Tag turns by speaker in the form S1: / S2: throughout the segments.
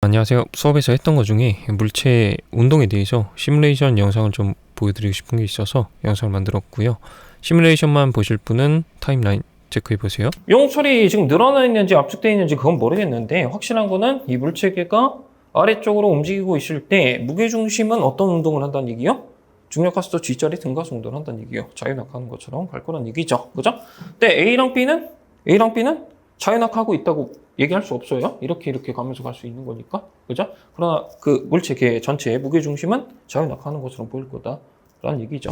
S1: 안녕하세요. 수업에서 했던 것 중에 물체 운동에 대해서 시뮬레이션 영상을 좀 보여드리고 싶은 게 있어서 영상을 만들었고요. 시뮬레이션만 보실 분은 타임라인 체크해보세요.
S2: 용철이 지금 늘어나 있는지 압축되어 있는지 그건 모르겠는데 확실한 거는 이 물체계가 아래쪽으로 움직이고 있을 때 무게중심은 어떤 운동을 한다는 얘기요? 중력하수도 G자리 등가수 운동을 한다는 얘기요. 자유낙하하는 것처럼 갈 거란 얘기죠. 그죠? 근데 A랑 B는 자유낙하하고 있다고 얘기할 수 없어요. 이렇게 가면서 갈 수 있는 거니까. 그죠? 그러나 그 물체계 전체의 무게중심은 자유낙하하는 것처럼 보일 거다라는 얘기죠.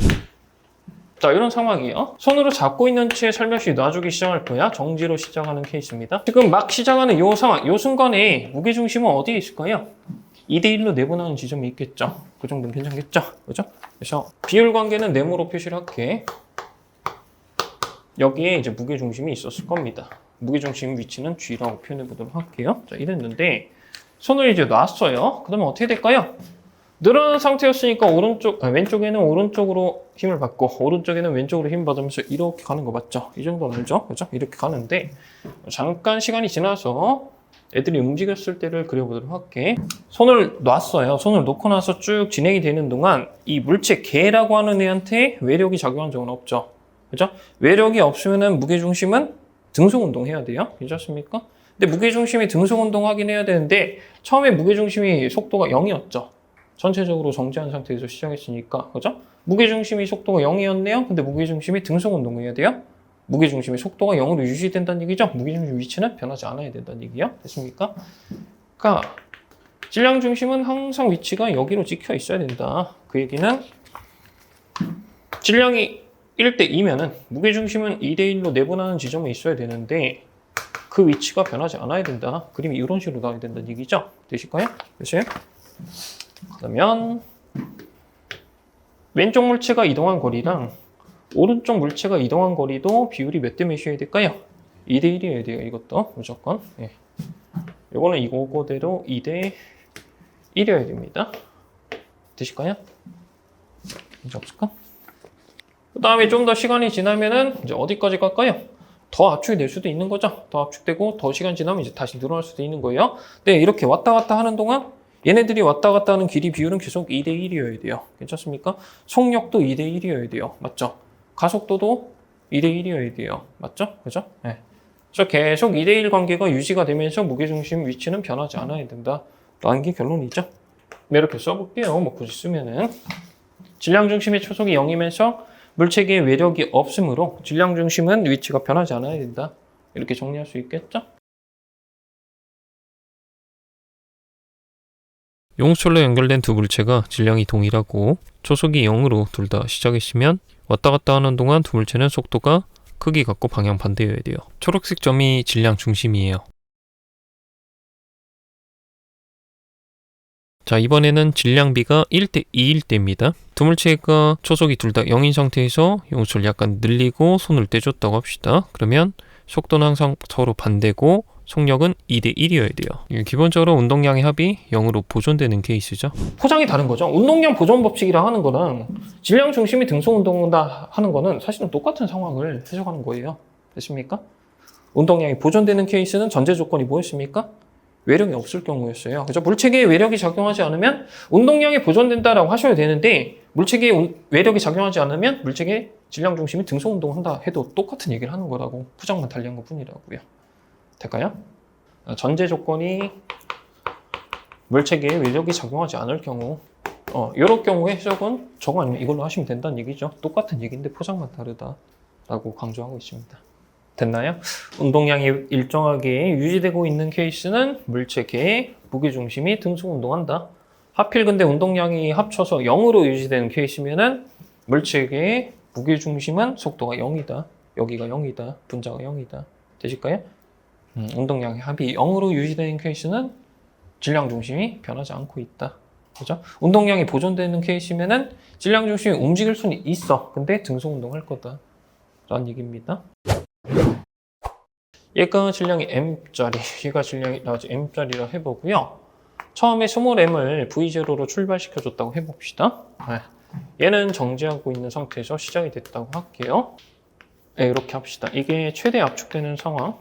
S2: 자, 이런 상황이에요. 손으로 잡고 있는 채 살며시 놔주기 시작할 거야. 정지로 시작하는 케이스입니다. 지금 막 시작하는 이 상황, 이 순간에 무게중심은 어디에 있을까요? 2대1로 내분하는 지점이 있겠죠. 그 정도는 괜찮겠죠. 그죠? 그래서 비율 관계는 네모로 표시를 할게. 여기에 이제 무게중심이 있었을 겁니다. 무게중심 위치는 G라고 표현해 보도록 할게요. 자, 이랬는데 손을 이제 놨어요. 그러면 어떻게 될까요? 늘어난 상태였으니까 왼쪽에는 오른쪽으로 힘을 받고 오른쪽에는 왼쪽으로 힘을 받으면서 이렇게 가는 거 맞죠? 이 정도는 알죠? 그죠? 이렇게 가는데 잠깐 시간이 지나서 애들이 움직였을 때를 그려보도록 할게. 손을 놨어요. 손을 놓고 나서 쭉 진행이 되는 동안 이 물체 개라고 하는 애한테 외력이 작용한 적은 없죠. 그죠? 외력이 없으면은 무게중심은 등속운동 해야 돼요. 괜찮습니까? 근데 무게중심이 등속운동 하긴 해야 되는데 처음에 무게중심이 속도가 0이었죠. 전체적으로 정지한 상태에서 시작했으니까, 그죠? 무게중심이 속도가 0이었네요. 근데 무게중심이 등속운동을 해야 돼요. 무게중심의 속도가 0으로 유지된다는 얘기죠. 무게중심 위치는 변하지 않아야 된다는 얘기요. 됐습니까? 그러니까 질량중심은 항상 위치가 여기로 찍혀 있어야 된다. 그 얘기는 질량이 1대 2면은 무게중심은 2대 1로 내분하는 지점에 있어야 되는데 그 위치가 변하지 않아야 된다. 그림이 이런 식으로 나와야 된다는 얘기죠. 되실까요? 되세요? 그러면 왼쪽 물체가 이동한 거리랑 오른쪽 물체가 이동한 거리도 비율이 몇 대 몇이어야 될까요? 2대 1이어야 돼요. 이것도 무조건. 예. 이거는 이거대로 2대 1이어야 됩니다. 되실까요? 문제 없을까? 그 다음에 좀 더 시간이 지나면은 이제 어디까지 갈까요? 더 압축이 될 수도 있는 거죠. 더 압축되고 더 시간 지나면 이제 다시 늘어날 수도 있는 거예요. 네, 이렇게 왔다 갔다 하는 동안 얘네들이 왔다 갔다 하는 길이 비율은 계속 2대 1이어야 돼요. 괜찮습니까? 속력도 2대 1이어야 돼요. 맞죠? 가속도도 2대 1이어야 돼요. 맞죠? 그죠? 네. 그래서 계속 2대 1 관계가 유지가 되면서 무게중심 위치는 변하지 않아야 된다라는 게 결론이죠. 이렇게 써볼게요. 뭐 굳이 쓰면은 질량중심의 초속이 0이면서 물체계에 외력이 없으므로 질량중심은 위치가 변하지 않아야 된다. 이렇게 정리할 수 있겠죠?
S1: 용솔로 연결된 두 물체가 질량이 동일하고 초속이 0으로 둘 다 시작했으면 왔다 갔다 하는 동안 두 물체는 속도가 크기 같고 방향 반대여야 돼요. 초록색 점이 질량 중심이에요. 자, 이번에는 질량비가 1대 2일 때입니다. 두 물체가 초속이 둘 다 0인 상태에서 용솔 약간 늘리고 손을 떼줬다고 합시다. 그러면 속도는 항상 서로 반대고 속력은 2대 1이어야 돼요. 기본적으로 운동량의 합이 0으로 보존되는 케이스죠.
S2: 포장이 다른 거죠. 운동량 보존 법칙이라 하는 거는 질량 중심이 등속 운동한다 하는 거는 사실은 똑같은 상황을 해석하는 거예요. 됐습니까? 운동량이 보존되는 케이스는 전제 조건이 뭐였습니까? 외력이 없을 경우였어요. 그죠? 물체계에 외력이 작용하지 않으면 운동량이 보존된다라고 하셔야 되는데 물체계에 외력이 작용하지 않으면 물체계 질량 중심이 등속 운동을 한다 해도 똑같은 얘기를 하는 거라고 포장만 달리한 것 뿐이라고요. 될까요? 전제 조건이 물체계에 외력이 작용하지 않을 경우 이런 경우의 해석은 저거 아니면 이걸로 하시면 된다는 얘기죠. 똑같은 얘기인데 포장만 다르다라고 강조하고 있습니다. 됐나요? 운동량이 일정하게 유지되고 있는 케이스는 물체계의 무게중심이 등속 운동한다. 하필 근데 운동량이 합쳐서 0으로 유지되는 케이스면은 물체계의 무게중심은 속도가 0이다. 여기가 0이다. 분자가 0이다. 되실까요? 운동량의 합이 0으로 유지되는 케이스는 질량 중심이 변하지 않고 있다. 그죠? 운동량이 보존되는 케이스면은 질량 중심이 움직일 수는 있어. 근데 등속 운동할 거다. 라는 얘기입니다. 얘가 질량이 M짜리, 얘가 질량이 M짜리라 해보고요. 처음에 스몰 M을 V0로 출발시켜줬다고 해봅시다. 얘는 정지하고 있는 상태에서 시작이 됐다고 할게요. 네, 이렇게 합시다. 이게 최대 압축되는 상황이라고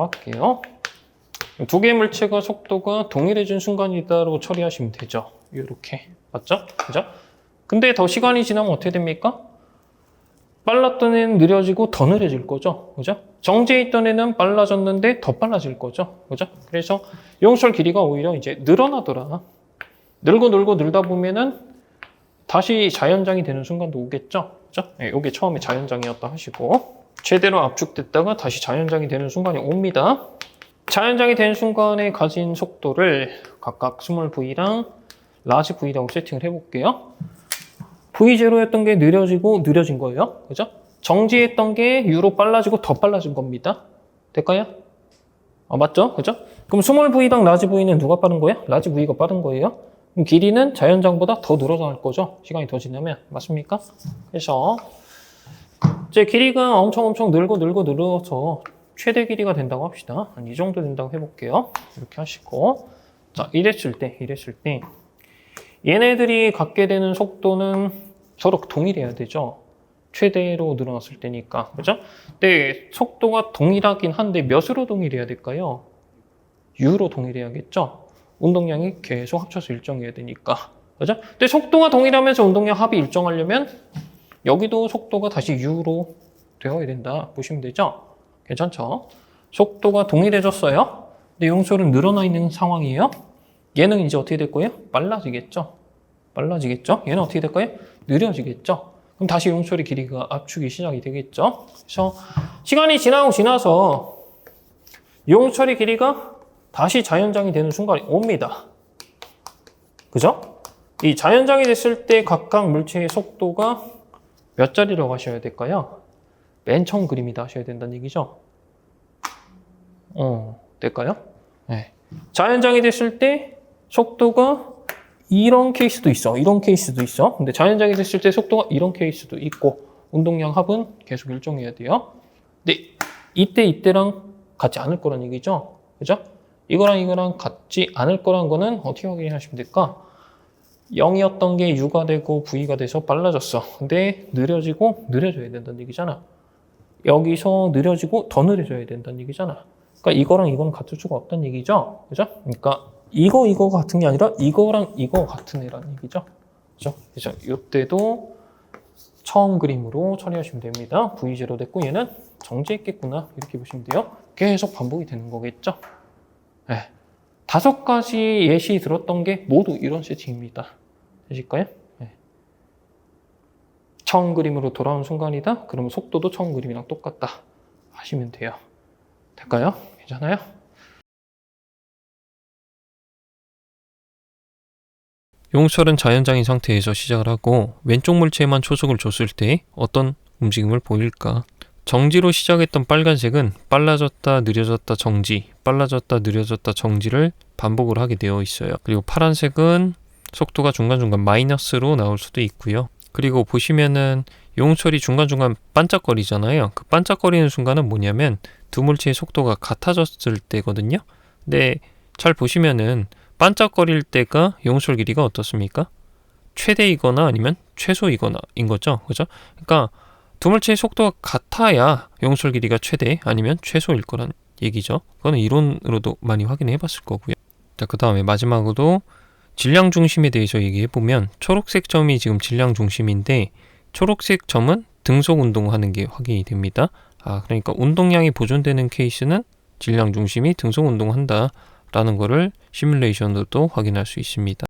S2: 할게요. 두 개의 물체가 속도가 동일해진 순간이다라고 처리하시면 되죠. 이렇게 맞죠? 그죠? 근데 더 시간이 지나면 어떻게 됩니까? 빨랐던 애는 느려지고 더 느려질 거죠. 그죠? 정지해 있던 애는 빨라졌는데 더 빨라질 거죠. 그죠? 그래서 용철 길이가 오히려 이제 늘어나더라. 늘고 늘다 보면은 다시 자연장이 되는 순간도 오겠죠. 그죠? 네, 이게 처음에 자연장이었다 하시고 최대로 압축됐다가 다시 자연장이 되는 순간이 옵니다. 자연장이 되는 순간에 가진 속도를 각각 스몰 v랑 라지 v라고 세팅을 해볼게요. V0였던 게 느려진 거예요. 그죠? 정지했던 게 U로 빨라지고 더 빨라진 겁니다. 될까요? 맞죠? 그죠? 그럼 스몰 V랑 라지 V는 누가 빠른 거예요? 라지 V가 빠른 거예요. 그럼 길이는 자연장보다 더 늘어날 거죠? 시간이 더 지나면. 맞습니까? 그래서 이제 길이가 엄청 늘어서 최대 길이가 된다고 합시다. 한 이 정도 된다고 해볼게요. 이렇게 하시고 자, 이랬을 때 얘네들이 갖게 되는 속도는 서로 동일해야 되죠. 최대로 늘어났을 때니까. 그죠? 근데 속도가 동일하긴 한데 몇으로 동일해야 될까요? U로 동일해야겠죠? 운동량이 계속 합쳐서 일정해야 되니까. 그죠? 근데 속도가 동일하면서 운동량 합이 일정하려면 여기도 속도가 다시 U로 되어야 된다. 보시면 되죠? 괜찮죠? 속도가 동일해졌어요. 근데 용솔은 늘어나 있는 상황이에요. 얘는 이제 어떻게 될 거예요? 빨라지겠죠? 얘는 어떻게 될까요? 느려지겠죠? 그럼 다시 용철의 길이가 압축이 시작이 되겠죠? 그래서 시간이 지나서 용철의 길이가 다시 자연장이 되는 순간이 옵니다. 그죠? 이 자연장이 됐을 때 각각 물체의 속도가 몇 자리로 가셔야 될까요? 맨 처음 그림이다 하셔야 된다는 얘기죠? 될까요? 네. 자연장이 됐을 때 속도가 이런 케이스도 있어. 근데 자연장이 됐을 때 속도가 이런 케이스도 있고 운동량 합은 계속 일정해야 돼요. 근데 이때랑 같지 않을 거란 얘기죠. 그죠? 이거랑 같지 않을 거란 거는 어떻게 확인하시면 될까? 0이었던 게 U가 되고 V가 돼서 빨라졌어. 근데 느려져야 된다는 얘기잖아. 여기서 느려지고 더 느려져야 된다는 얘기잖아. 그러니까 이거랑 같을 수가 없다는 얘기죠. 그죠? 그러니까 이거 같은 게 아니라 이거랑 이거 같은 애라는 얘기죠. 그죠? 그래서 이때도 처음 그림으로 처리하시면 됩니다. V0 됐고 얘는 정지했겠구나. 이렇게 보시면 돼요. 계속 반복이 되는 거겠죠. 네. 5가지 예시 들었던 게 모두 이런 세팅입니다. 되실까요? 네. 처음 그림으로 돌아온 순간이다. 그러면 속도도 처음 그림이랑 똑같다 하시면 돼요. 될까요? 괜찮아요?
S1: 용철은 자연장인 상태에서 시작을 하고 왼쪽 물체에만 초속을 줬을 때 어떤 움직임을 보일까? 정지로 시작했던 빨간색은 빨라졌다 느려졌다 정지, 빨라졌다 느려졌다 정지를 반복을 하게 되어 있어요. 그리고 파란색은 속도가 중간중간 마이너스로 나올 수도 있고요. 그리고 보시면은 용철이 중간중간 반짝거리잖아요. 그 반짝거리는 순간은 뭐냐면 두 물체의 속도가 같아졌을 때거든요. 근데 잘 보시면은 반짝거릴 때가 용철 길이가 어떻습니까? 최대이거나 아니면 최소이거나인 거죠. 그죠? 그러니까 두 물체의 속도가 같아야 용철 길이가 최대 아니면 최소일 거란 얘기죠. 그거는 이론으로도 많이 확인해 봤을 거고요. 자, 그 다음에 마지막으로 질량 중심에 대해서 얘기해 보면 초록색 점이 지금 질량 중심인데 초록색 점은 등속 운동하는 게 확인이 됩니다. 그러니까 운동량이 보존되는 케이스는 질량 중심이 등속 운동한다 라는 거를 시뮬레이션으로도 확인할 수 있습니다.